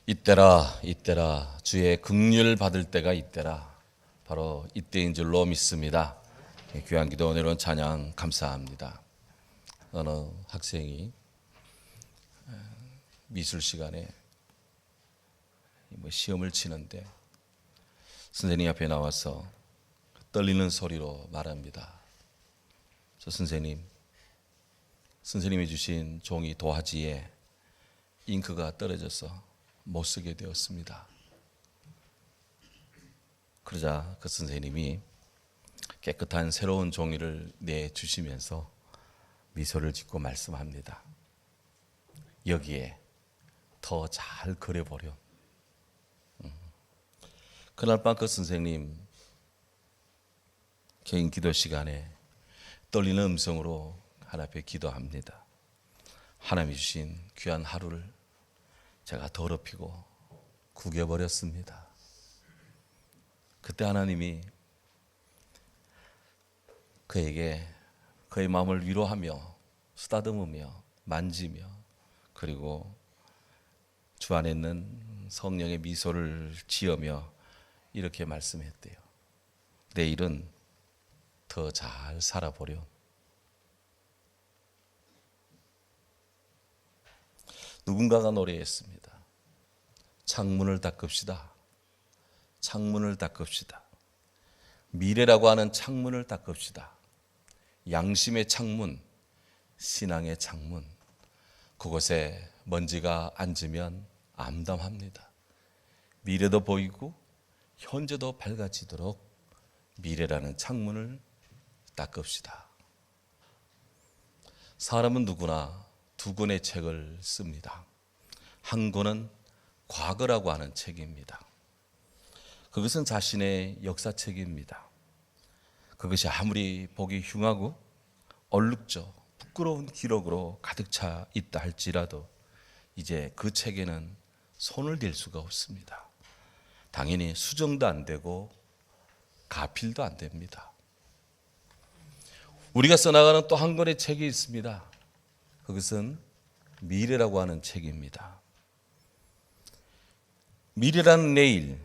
이때라 이때라 주의 긍휼 받을 때가 이때라, 바로 이때인 줄로 믿습니다. 귀한 기도 오늘은 찬양 감사합니다. 어느 학생이 미술 시간에 시험을 치는데 선생님 앞에 나와서 떨리는 소리로 말합니다. 저 선생님이 주신 종이 도화지에 잉크가 떨어져서 못 쓰게 되었습니다. 그러자 그 선생님이 깨끗한 새로운 종이를 내주시면서 미소를 짓고 말씀합니다. 여기에 더 잘 그려보렴. 그날 밤 그 선생님 개인 기도 시간에 떨리는 음성으로 하나님 앞에 기도합니다. 하나님이 주신 귀한 하루를 제가 더럽히고 구겨버렸습니다. 그때 하나님이 그에게 그의 마음을 위로하며 쓰다듬으며 만지며 그리고 주 안에 있는 성령의 미소를 지으며 이렇게 말씀했대요. 내일은 더 잘 살아보렴. 누군가가 노래했습니다. 창문을 닦읍시다. 창문을 닦읍시다. 미래라고 하는 창문을 닦읍시다. 양심의 창문, 신앙의 창문, 그곳에 먼지가 앉으면 암담합니다. 미래도 보이고 현재도 밝아지도록 미래라는 창문을 닦읍시다. 사람은 누구나 두 권의 책을 씁니다. 한 권은 과거라고 하는 책입니다. 그것은 자신의 역사책입니다. 그것이 아무리 보기 흉하고 얼룩져 부끄러운 기록으로 가득 차 있다 할지라도 이제 그 책에는 손을 댈 수가 없습니다. 당연히 수정도 안 되고 가필도 안 됩니다. 우리가 써나가는 또 한 권의 책이 있습니다. 그것은 미래라고 하는 책입니다. 미래라는 내일,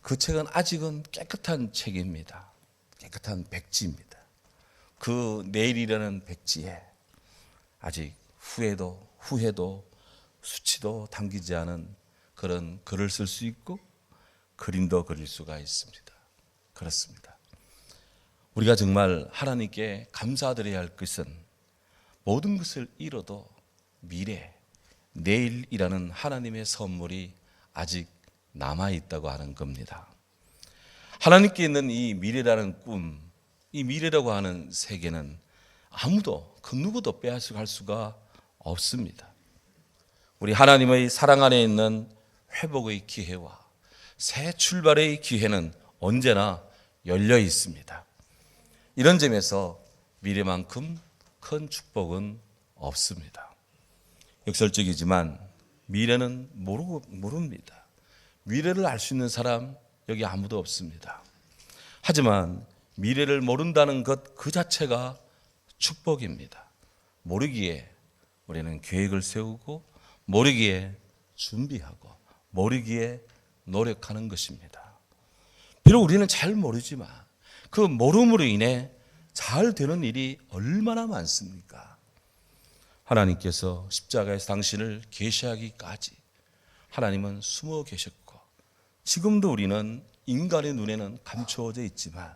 그 책은 아직은 깨끗한 책입니다. 깨끗한 백지입니다. 그 내일이라는 백지에 아직 후회도 수치도 담기지 않은 그런 글을 쓸 수 있고 그림도 그릴 수가 있습니다. 그렇습니다. 우리가 정말 하나님께 감사드려야 할 것은 모든 것을 잃어도 미래, 내일이라는 하나님의 선물이 아직 남아있다고 하는 겁니다. 하나님께 있는 이 미래라는 꿈, 이 미래라고 하는 세계는 아무도 그 누구도 빼앗아갈 수가 없습니다. 우리 하나님의 사랑 안에 있는 회복의 기회와 새 출발의 기회는 언제나 열려 있습니다. 이런 점에서 미래만큼 큰 축복은 없습니다. 역설적이지만 미래는 모릅니다. 미래를 알 수 있는 사람 여기 아무도 없습니다. 하지만 미래를 모른다는 것 그 자체가 축복입니다. 모르기에 우리는 계획을 세우고 모르기에 준비하고 모르기에 노력하는 것입니다. 비록 우리는 잘 모르지만 그 모름으로 인해 잘 되는 일이 얼마나 많습니까? 하나님께서 십자가에서 당신을 계시하기까지 하나님은 숨어 계셨고 지금도 우리는 인간의 눈에는 감추어져 있지만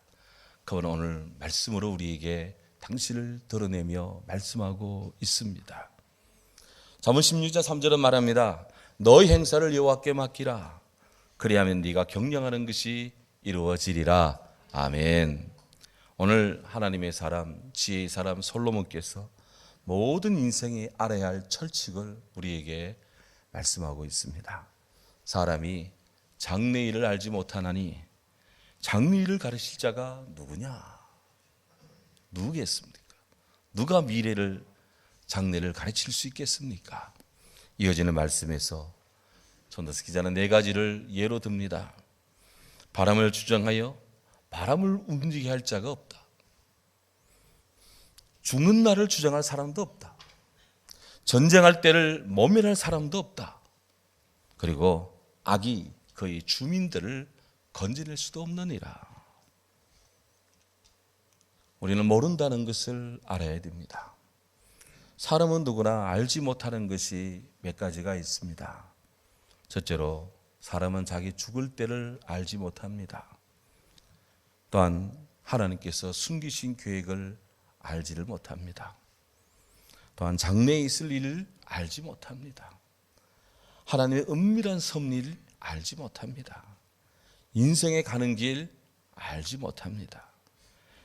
그분은 오늘 말씀으로 우리에게 당신을 드러내며 말씀하고 있습니다. 잠언 16장 3절은 말합니다. 너의 행사를 여호와께 맡기라. 그리하면 네가 경영하는 것이 이루어지리라. 아멘. 오늘 하나님의 사람, 지혜의 사람 솔로몬께서 모든 인생이 알아야 할 철칙을 우리에게 말씀하고 있습니다. 사람이 장래일을 알지 못하나니 장래일을 가르칠 자가 누구냐? 누구겠습니까? 누가 미래를 장래를 가르칠 수 있겠습니까? 이어지는 말씀에서 전도서 기자는 4가지를 예로 듭니다. 바람을 주장하여 바람을 움직이게 할 자가 없다. 죽는 날을 주장할 사람도 없다. 전쟁할 때를 모면할 사람도 없다. 그리고 악이 그의 주민들을 건져낼 수도 없느니라. 우리는 모른다는 것을 알아야 됩니다. 사람은 누구나 알지 못하는 것이 몇 가지가 있습니다. 첫째로 사람은 자기 죽을 때를 알지 못합니다. 또한 하나님께서 숨기신 계획을 알지를 못합니다. 또한 장래에 있을 일을 알지 못합니다. 하나님의 은밀한 섭리를 알지 못합니다. 인생에 가는 길 알지 못합니다.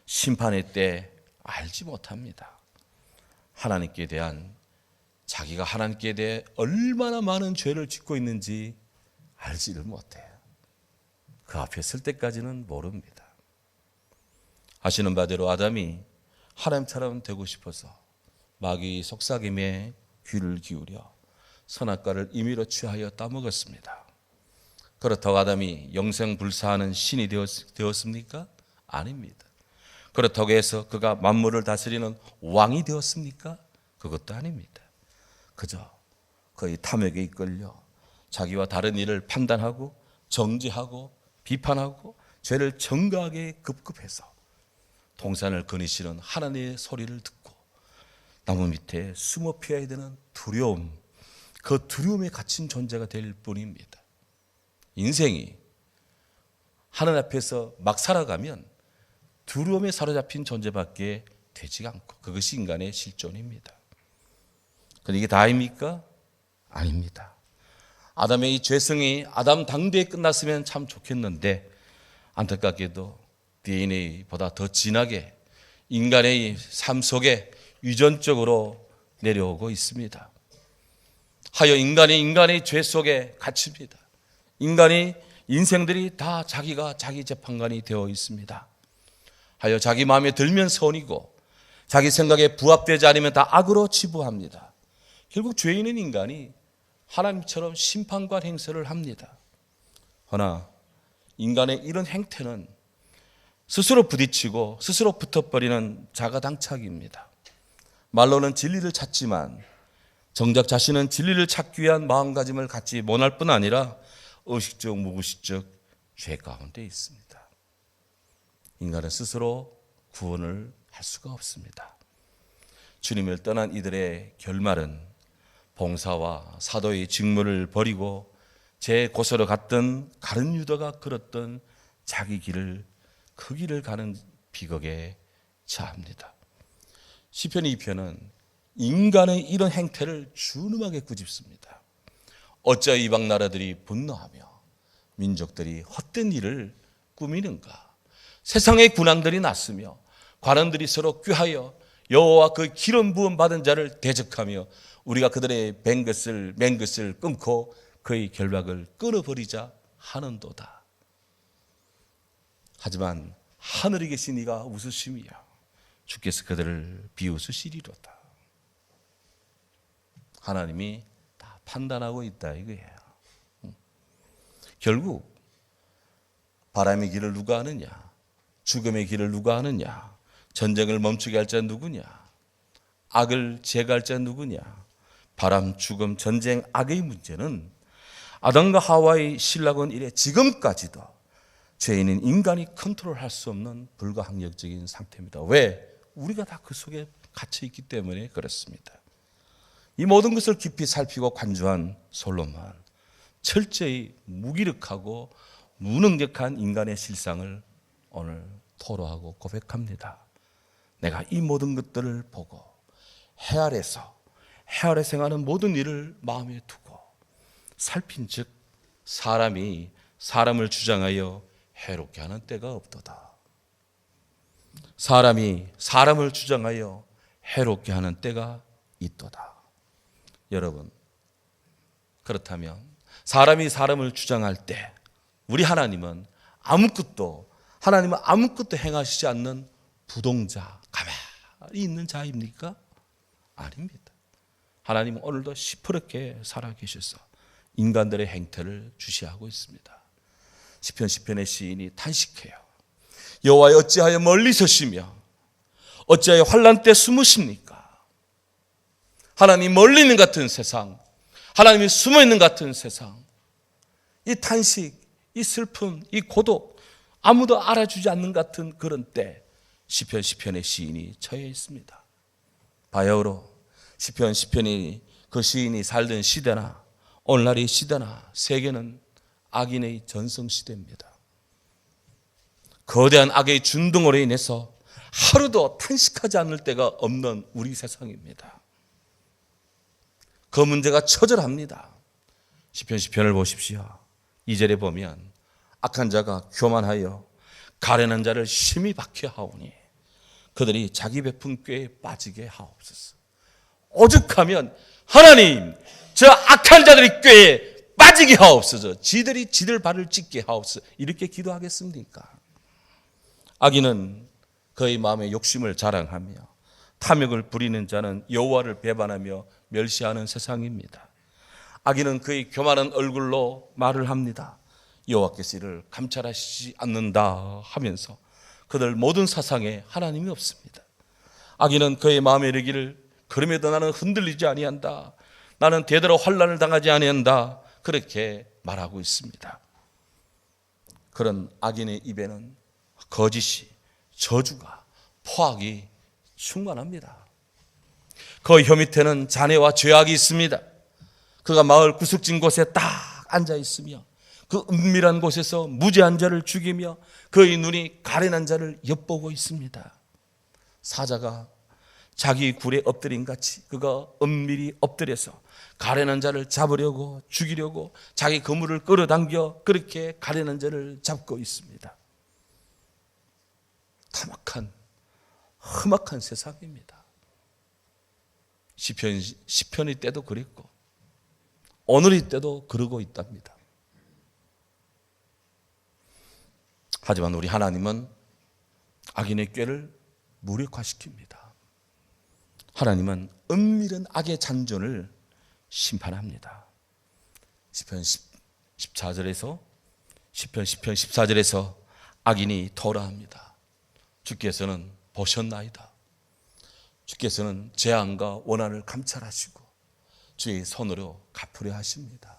심판의 때 알지 못합니다. 하나님께 대한 자기가 하나님께 대해 얼마나 많은 죄를 짓고 있는지 알지를 못해요. 그 앞에 설 때까지는 모릅니다. 아시는 바대로 아담이 하나님처럼 되고 싶어서 마귀 속삭임에 귀를 기울여 선악과를 임의로 취하여 따먹었습니다. 그렇다고 아담이 영생불사하는 신이 되었습니까? 아닙니다. 그렇다고 해서 그가 만물을 다스리는 왕이 되었습니까? 그것도 아닙니다. 그저 그의 탐욕에 이끌려 자기와 다른 일을 판단하고 정죄하고 비판하고 죄를 정가하게 급급해서 동산을 거니시는 하나님의 소리를 듣고 나무 밑에 숨어 피해야 되는 두려움, 그 두려움에 갇힌 존재가 될 뿐입니다. 인생이 하늘 앞에서 막 살아가면 두려움에 사로잡힌 존재밖에 되지 않고 그것이 인간의 실존입니다. 그런데 이게 다입니까? 아닙니다. 아담의 이 죄성이 아담 당대에 끝났으면 참 좋겠는데 안타깝게도 DNA보다 더 진하게 인간의 삶 속에 유전적으로 내려오고 있습니다. 하여 인간의 죄 속에 갇힙니다. 인간의 인생들이 다 자기가 자기 재판관이 되어 있습니다. 하여 자기 마음에 들면 선이고 자기 생각에 부합되지 않으면 다 악으로 치부합니다. 결국 죄 있는 인간이 하나님처럼 심판관 행세를 합니다. 그러나 인간의 이런 행태는 스스로 부딪히고 스스로 붙어버리는 자가당착입니다. 말로는 진리를 찾지만 정작 자신은 진리를 찾기 위한 마음가짐을 갖지 못할 뿐 아니라 의식적 무의식적 죄 가운데 있습니다. 인간은 스스로 구원을 할 수가 없습니다. 주님을 떠난 이들의 결말은 봉사와 사도의 직무를 버리고 제 곳으로 갔던 가룟 유다가 걸었던 자기 길을 그 길을 가는 비극에 처합니다. 시편 2편은 인간의 이런 행태를 준엄하게 꾸짖습니다. 어찌하여 이방 나라들이 분노하며 민족들이 헛된 일을 꾸미는가? 세상의 군왕들이 났으며 관원들이 서로 꾀하여 여호와 그 기름 부음 받은 자를 대적하며 우리가 그들의 맨 것을 끊고 그의 결박을 끊어버리자 하는도다. 하지만 하늘에 계신 이가 웃으심이야. 주께서 그들을 비웃으시리로다. 하나님이 다 판단하고 있다 이거예요. 결국 바람의 길을 누가 하느냐? 죽음의 길을 누가 하느냐? 전쟁을 멈추게 할 자는 누구냐? 악을 제거할 자는 누구냐? 바람, 죽음, 전쟁, 악의 문제는 아담과 하와의 신락원 이래 지금까지도 죄인인 인간이 컨트롤할 수 없는 불가항력적인 상태입니다. 왜? 우리가 다 그 속에 갇혀 있기 때문에 그렇습니다. 이 모든 것을 깊이 살피고 관조한 솔로몬, 철저히 무기력하고 무능력한 인간의 실상을 오늘 토로하고 고백합니다. 내가 이 모든 것들을 보고 해 아래서 행하는 모든 일을 마음에 두고 살핀 즉 사람이 사람을 주장하여 해롭게 하는 때가 없도다. 사람이 사람을 주장하여 해롭게 하는 때가 있도다. 여러분, 그렇다면 사람이 사람을 주장할 때 우리 하나님은 아무것도 행하시지 않는 부동자, 가만히 있는 자입니까? 아닙니다. 하나님은 오늘도 시퍼렇게 살아계셔서 인간들의 행태를 주시하고 있습니다. 시편의 시인이 탄식해요. 여호와여 어찌하여 멀리 서시며 어찌하여 환난 때 숨으십니까? 하나님 멀리 있는 같은 세상, 하나님이 숨어 있는 같은 세상, 이 탄식, 이 슬픔, 이 고독, 아무도 알아주지 않는 같은 그런 때 시편의 시인이 처해 있습니다. 바야흐로 시편이 그 시인이 살던 시대나 오늘날의 시대나 세계는 악인의 전성시대입니다. 거대한 악의 준동으로 인해서 하루도 탄식하지 않을 때가 없는 우리 세상입니다. 그 문제가 처절합니다. 시편을 보십시오. 2절에 보면 악한 자가 교만하여 가련한 자를 심히 박해하오니 그들이 자기 베푼 꾀에 빠지게 하옵소서. 오죽하면 하나님, 저 악한 자들이 꾀에 빠지게 하옵소서. 지들이 지들 발을 찢게 하옵소서. 이렇게 기도하겠습니까? 악인은 그의 마음의 욕심을 자랑하며 탐욕을 부리는 자는 여호와를 배반하며 멸시하는 세상입니다. 악인은 그의 교만한 얼굴로 말을 합니다. 여호와께서 이를 감찰하시지 않는다 하면서 그들 모든 사상에 하나님이 없습니다. 악인은 그의 마음에 이르기를 그럼에도 나는 흔들리지 아니한다. 나는 대대로 환난을 당하지 아니한다. 그렇게 말하고 있습니다. 그런 악인의 입에는 거짓이, 저주가, 포악이 충만합니다. 그 혀 밑에는 잔해와 죄악이 있습니다. 그가 마을 구석진 곳에 딱 앉아 있으며 그 은밀한 곳에서 무죄한 자를 죽이며 그의 눈이 가련한 자를 엿보고 있습니다. 사자가 자기 굴에 엎드린 같이 그가 은밀히 엎드려서 가련한 자를 잡으려고 죽이려고 자기 그물을 끌어당겨 그렇게 가련한 자를 잡고 있습니다. 타막한 험악한 세상입니다. 시편의 때도 그랬고 오늘의 때도 그러고 있답니다. 하지만 우리 하나님은 악인의 꾀를 무력화시킵니다. 하나님은 은밀한 악의 잔존을 심판합니다. 시편 14절에서 시편 14절에서 악인이 토라합니다. 주께서는 보셨나이다. 주께서는 재앙과 원한을 감찰하시고 주의 손으로 갚으려 하십니다.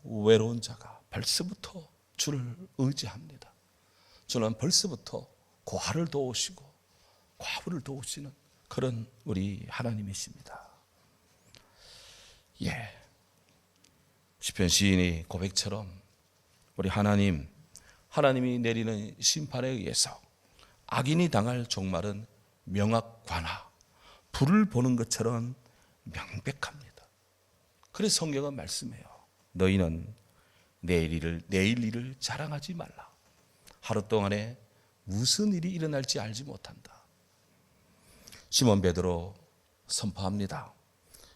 외로운 자가 벌써부터 주를 의지합니다. 주는 벌써부터 고아를 도우시고 과부를 도우시는 그런 우리 하나님이십니다. 시편 시인의 고백처럼 우리 하나님이 내리는 심판에 의해서 악인이 당할 종말은 명확관하, 불을 보는 것처럼 명백합니다. 그래서 성경은 말씀해요. 너희는 내일 일을 자랑하지 말라. 하루 동안에 무슨 일이 일어날지 알지 못한다. 시몬 베드로 선포합니다.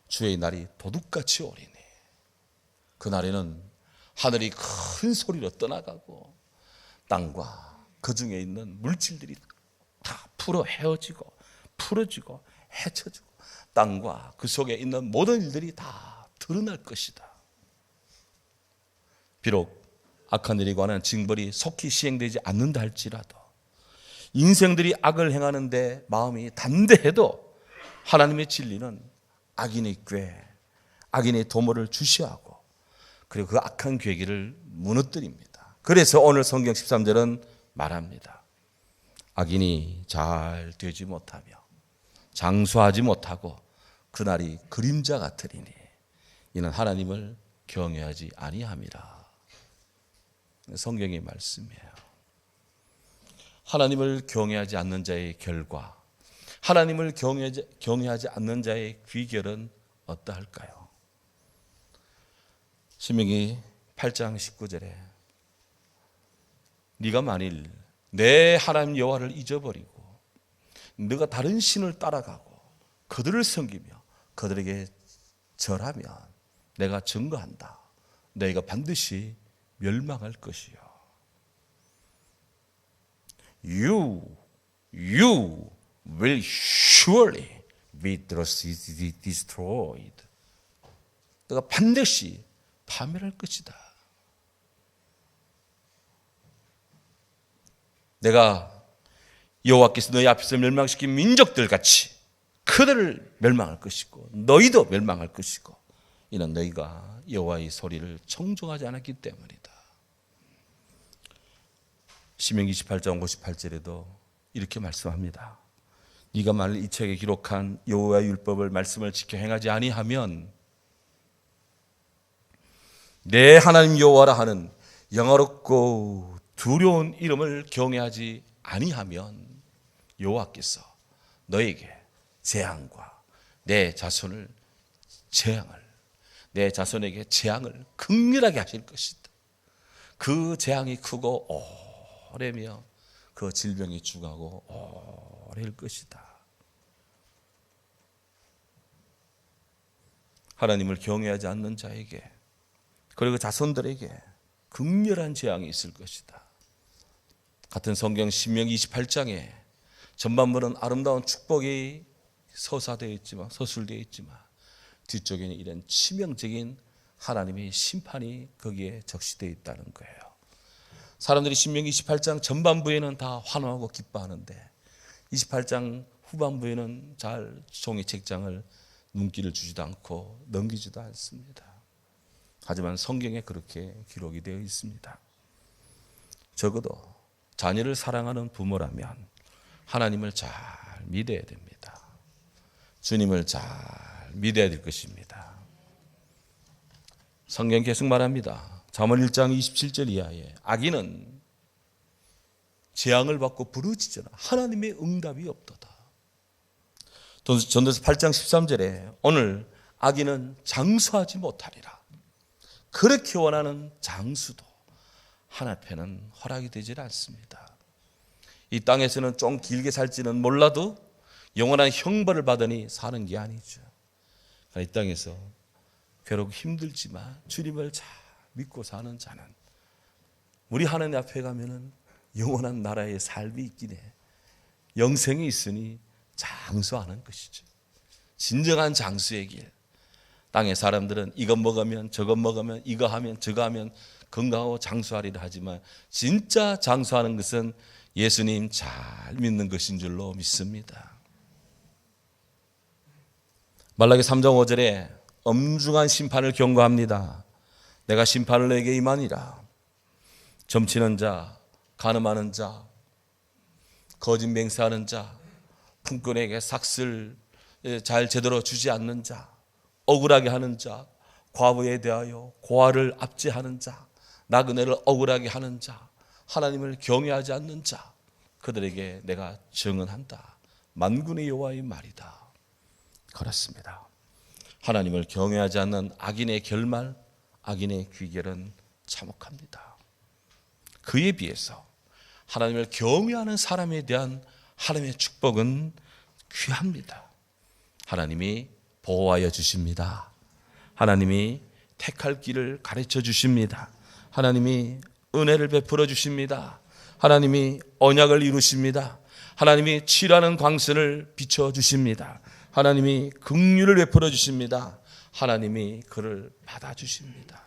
주의 날이 도둑같이 오리니 그날에는 하늘이 큰 소리로 떠나가고 땅과 그 중에 있는 물질들이 다 풀어지고 헤쳐지고 땅과 그 속에 있는 모든 일들이 다 드러날 것이다. 비록 악한 일에 관한 징벌이 속히 시행되지 않는다 할지라도 인생들이 악을 행하는데 마음이 담대해도 하나님의 진리는 악인의 꾀, 악인의 도모를 주시하고 그리고 그 악한 계기를 무너뜨립니다. 그래서 오늘 성경 13절은 말합니다. 악인이 잘 되지 못하며 장수하지 못하고 그날이 그림자 같으리니 이는 하나님을 경외하지 아니함이라. 성경의 말씀이에요. 하나님을 경외하지 않는 자의 결과, 하나님을 경외하지 않는 자의 귀결은 어떠할까요? 신명기 8장 19절에 네가 만일 내 하나님 여호와를 잊어버리고 네가 다른 신을 따라가고 그들을 섬기며 그들에게 절하면 내가 증거한다. 너희가 반드시 멸망할 것이요. You will surely be destroyed. 너가 반드시 파멸할 것이다. 내가 여호와께서 너희 앞에서 멸망시킨 민족들 같이 그들을 멸망할 것이고 너희도 멸망할 것이고 이는 너희가 여호와의 소리를 청종하지 않았기 때문이다. 신명기 28장 58절에도 이렇게 말씀합니다. 네가 만일 이 책에 기록한 여호와의 율법을 말씀을 지켜 행하지 아니하면 내 하나님 여호와라 하는 영화롭고 두려운 이름을 경외하지 아니하면 여호와께서 너에게 재앙과 내 자손에게 극렬하게 하실 것이다. 그 재앙이 크고 오래며 그 질병이 중하고 오래일 것이다. 하나님을 경외하지 않는 자에게 그리고 자손들에게 극렬한 재앙이 있을 것이다. 같은 성경 신명기 28장에 전반부는 아름다운 축복이 서술되어 있지만 뒤쪽에는 이런 치명적인 하나님의 심판이 거기에 적시되어 있다는 거예요. 사람들이 신명기 28장 전반부에는 다 환호하고 기뻐하는데 28장 후반부에는 잘 종이 책장을 눈길을 주지도 않고 넘기지도 않습니다. 하지만 성경에 그렇게 기록이 되어 있습니다. 적어도 자녀를 사랑하는 부모라면 하나님을 잘 믿어야 됩니다. 주님을 잘 믿어야 될 것입니다. 성경 계속 말합니다. 잠언 1장 27절 이하에 악인은 재앙을 받고 부르짖으나 하나님의 응답이 없도다. 전도서 8장 13절에 오늘 악인은 장수하지 못하리라. 그렇게 원하는 장수도 하나님 앞에는 허락이 되질 않습니다. 이 땅에서는 좀 길게 살지는 몰라도 영원한 형벌을 받으니 사는 게 아니죠. 이 땅에서 괴롭고 힘들지만 주님을 잘 믿고 사는 자는 우리 하나님 앞에 가면은 영원한 나라의 삶이 있긴 해. 영생이 있으니 장수하는 것이죠. 진정한 장수의 길. 땅의 사람들은 이것 먹으면 저것 먹으면 이거 하면 저거 하면 건강하고 장수하리라 하지만 진짜 장수하는 것은 예수님 잘 믿는 것인 줄로 믿습니다. 말라기 3장 5절에 엄중한 심판을 경고합니다. 내가 심판을 내게 임하니라. 점치는 자, 간음하는 자, 거짓 맹세하는 자, 품꾼에게 삭슬 잘 제대로 주지 않는 자, 억울하게 하는 자, 과부에 대하여 고아를 압제하는 자, 나그네를 억울하게 하는 자, 하나님을 경외하지 않는 자, 그들에게 내가 증언한다. 만군의 여호와의 말이다. 그렇습니다. 하나님을 경외하지 않는 악인의 결말, 악인의 귀결은 참혹합니다. 그에 비해서 하나님을 경외하는 사람에 대한 하나님의 축복은 귀합니다. 하나님이 보호하여 주십니다. 하나님이 택할 길을 가르쳐 주십니다. 하나님이 은혜를 베풀어 주십니다. 하나님이 언약을 이루십니다. 하나님이 칠하는 광선을 비춰 주십니다. 하나님이 긍휼을 베풀어 주십니다. 하나님이 그를 받아 주십니다.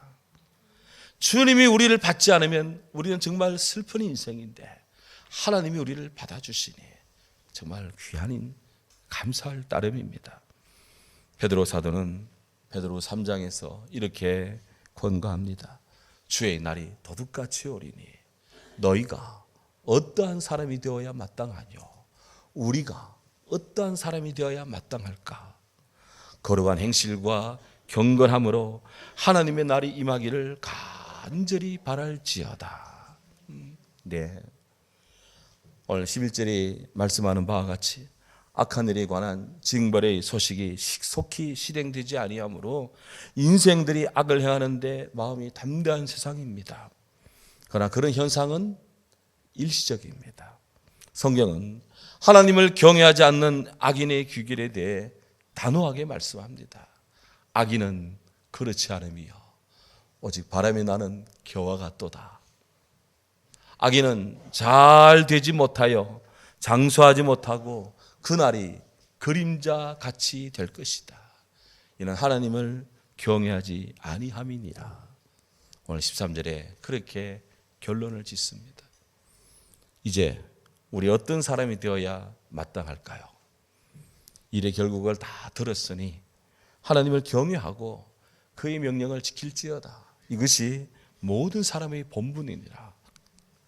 주님이 우리를 받지 않으면 우리는 정말 슬픈 인생인데 하나님이 우리를 받아 주시니 정말 귀한 감사할 따름입니다. 베드로 사도는 베드로 3장에서 이렇게 권고합니다. 주의 날이 도둑같이 오리니 너희가 어떠한 사람이 되어야 마땅하뇨? 우리가 어떠한 사람이 되어야 마땅할까? 거룩한 행실과 경건함으로 하나님의 날이 임하기를 간절히 바랄지어다. 네. 오늘 11절이 말씀하는 바와 같이 악한 일에 관한 징벌의 소식이 속히 실행되지 아니하므로 인생들이 악을 행하는데 마음이 담대한 세상입니다. 그러나 그런 현상은 일시적입니다. 성경은 하나님을 경외하지 않는 악인의 귀결에 대해 단호하게 말씀합니다. 악인은 그렇지 않으며 오직 바람이 나는 겨와 같도다. 악인은 잘 되지 못하여 장수하지 못하고 그날이 그림자 같이 될 것이다. 이는 하나님을 경외하지 아니함이니라. 오늘 13절에 그렇게 결론을 짓습니다. 이제 우리 어떤 사람이 되어야 마땅할까요? 일의 결국을 다 들었으니 하나님을 경외하고 그의 명령을 지킬지어다. 이것이 모든 사람의 본분이니라.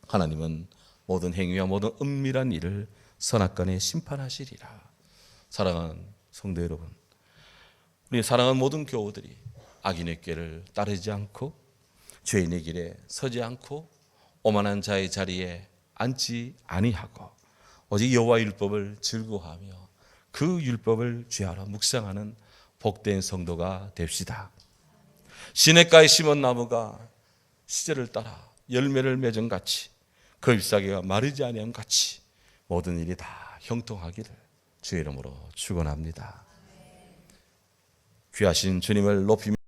하나님은 모든 행위와 모든 은밀한 일을 선악간에 심판하시리라. 사랑하는 성도 여러분, 우리 사랑하는 모든 교우들이 악인의 꾀를 따르지 않고 죄인의 길에 서지 않고 오만한 자의 자리에 앉지 아니하고 오직 여호와 율법을 즐거워하며 그 율법을 죄하러 묵상하는 복된 성도가 됩시다. 시냇가에 심은 나무가 시절을 따라 열매를 맺은 같이 그 잎사귀가 마르지 아니함 같이 모든 일이 다 형통하기를 주의 이름으로 축원합니다. 귀하신 주님을 높이며